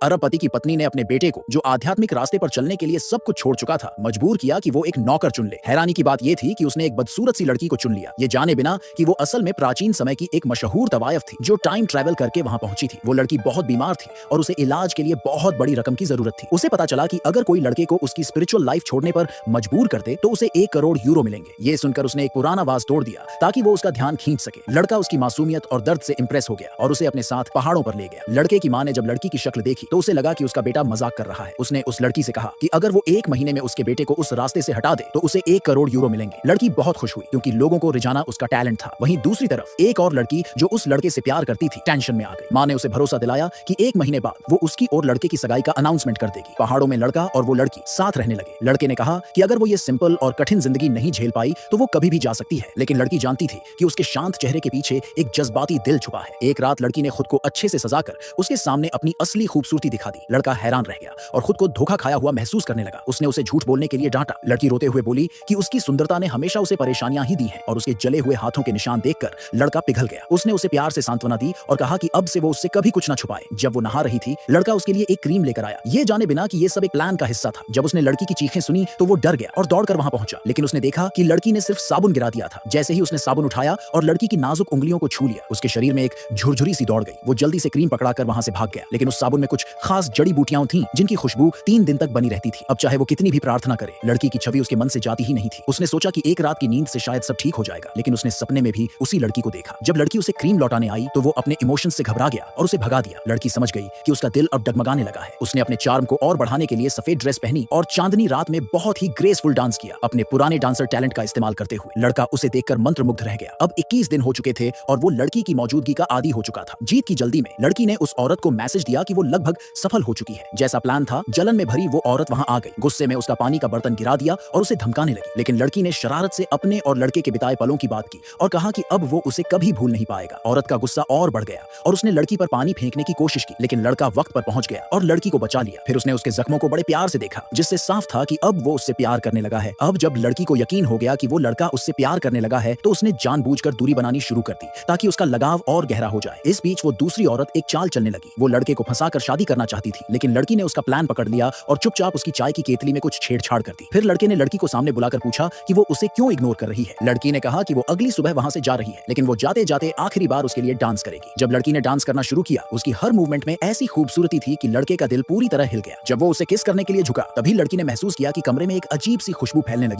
अरबपति की पत्नी ने अपने बेटे को, जो आध्यात्मिक रास्ते पर चलने के लिए सब कुछ छोड़ चुका था, मजबूर किया कि वो एक नौकर चुन ले। हैरानी की बात ये थी कि उसने एक बदसूरत सी लड़की को चुन लिया, ये जाने बिना कि वो असल में प्राचीन समय की एक मशहूर तवायफ थी जो टाइम ट्रैवल करके वहां पहुंची थी। वो लड़की बहुत बीमार थी और उसे इलाज के लिए बहुत बड़ी रकम की जरूरत थी। उसे पता चला कि अगर कोई लड़के को उसकी स्पिरिचुअल लाइफ छोड़ने पर मजबूर कर दे तो उसे 1 करोड़ यूरो मिलेंगे। ये सुनकर उसने एक पुराना वाज तोड़ दिया ताकि वो उसका ध्यान खींच सके। लड़का उसकी मासूमियत और दर्द से इंप्रेस हो गया और उसे अपने साथ पहाड़ों पर ले गया। लड़के की मां ने जब लड़की की शक्ल देखी तो उसे लगा कि उसका बेटा मजाक कर रहा है। उसने उस लड़की से कहा कि अगर वो 1 महीने में उसके बेटे को उस रास्ते से हटा दे तो उसे 1 करोड़ यूरो मिलेंगे। लड़की बहुत खुश हुई क्योंकि लोगों को रिझाना उसका टैलेंट था। वहीं दूसरी तरफ एक और लड़की जो उस लड़के से प्यार करती थी टेंशन में आ गई। मां ने उसे भरोसा दिलाया कि 1 महीने बाद वो उसकी और लड़के की सगाई का अनाउंसमेंट कर देगी। पहाड़ों में लड़का और वो लड़की साथ रहने लगे। लड़के ने कहा कि अगर वो ये सिंपल और कठिन जिंदगी नहीं झेल पाई तो वो कभी भी जा सकती है, लेकिन लड़की जानती थी कि उसके शांत चेहरे के पीछे एक जज्बाती दिल छुपा है। एक रात लड़की ने खुद को अच्छे से सजाकर उसके सामने अपनी असली खूबसूरती दिखा दी। लड़का हैरान रह गया और खुद को धोखा खाया हुआ महसूस करने लगा। उसने उसे झूठ बोलने के लिए डांटा। लड़की रोते हुए बोली कि उसकी सुंदरता ने हमेशा उसे परेशानियां ही दी हैं और उसके जले हुए हाथों के निशान देखकर लड़का पिघल गया। उसने उसे प्यार से सांत्वना दी और कहा कि अब से वो उससे कभी कुछ न छुपाए। जब वो नहा रही थी, लड़का उसके लिए एक क्रीम लेकर आया, ये जाने बिना कि ये सब एक प्लान का हिस्सा था। जब उसने लड़की की चीखें सुनी तो वो डर गया और दौड़कर वहां पहुंचा, लेकिन उसने देखा कि लड़की ने सिर्फ साबुन गिरा दिया था। जैसे ही उसने साबुन उठाया और लड़की की नाजुक उंगलियों को छू लिया, उसके शरीर में एक झुरझुरी सी दौड़ गई। वो जल्दी से क्रीम पकड़ाकर वहां से भाग गया, लेकिन उस साबुन में कुछ खास जड़ी बूटियां थीं जिनकी खुशबू 3 दिन तक बनी रहती थी। अब चाहे वो कितनी भी प्रार्थना करे, लड़की की छवि उसके मन से जाती ही नहीं थी। उसने सोचा कि एक रात की नींद से शायद सब ठीक हो जाएगा, लेकिन उसने सपने में भी उसी लड़की को देखा। जब लड़की उसे क्रीम लौटाने आई तो वो अपने इमोशंस से घबरा गया और उसे भगा दिया। लड़की समझ गई कि उसका दिल अब डगमगाने लगा है। उसने अपने चार्म को और बढ़ाने के लिए सफेद ड्रेस पहनी और चांदनी रात में बहुत ही ग्रेसफुल डांस किया, अपने पुराने डांसर टैलेंट का इस्तेमाल करते हुए। लड़का उसे देखकर मंत्रमुग्ध रह गया। अब 21 दिन हो चुके थे और वो लड़की की मौजूदगी का आदी हो चुका था। जीत की जल्दी में लड़की ने उस औरत को मैसेज दिया कि वो लगभग सफल हो चुकी है। जैसा प्लान था, जलन में भरी वो औरत वहां आ गई। गुस्से में उसका पानी का बर्तन गिरा दिया और उसे धमकाने लगी, लेकिन लड़की ने शरारत से अपने और लड़के के बिताए पलों की बात की और कहा कि अब वो उसे कभी भूल नहीं पाएगा। औरत का गुस्सा और बढ़ गया और उसने लड़की पर पानी फेंकने की कोशिश की, लेकिन लड़का वक्त पर पहुंच गया और लड़की को बचा लिया। फिर उसने उसके जख्मों को बड़े प्यार से देखा, जिससे साफ था कि अब वो उससे प्यार करने लगा है। अब जब लड़की को यकीन हो गया कि वो लड़का उससे प्यार करने लगा है तो उसने जानबूझकर दूरी बनानी शुरू कर दी ताकि उसका लगाव और गहरा हो जाए। इस बीच वो दूसरी औरत एक चाल चलने लगी। वो लड़के को फंसाकर शादी करना चाहती थी, लेकिन लड़की ने उसका प्लान पकड़ लिया और चुपचाप उसकी चाय की केतली में कुछ छेड़छाड़ कर दी। फिर लड़के ने लड़की को सामने बुलाकर पूछा कि वो उसे क्यों इग्नोर कर रही है। लड़की ने कहा कि वो अगली सुबह वहां से जा रही है, लेकिन वो जाते जाते आखिरी बार उसके लिए डांस करेगी। जब लड़की ने डांस करना शुरू किया, उसकी हर मूवमेंट में ऐसी खूबसूरती थी कि लड़के का दिल पूरी तरह हिल गया। जब वो उसे किस करने के लिए झुका, तभी लड़की ने महसूस किया कि कमरे में एक अजीब सी खुशबू फैलने लगी है।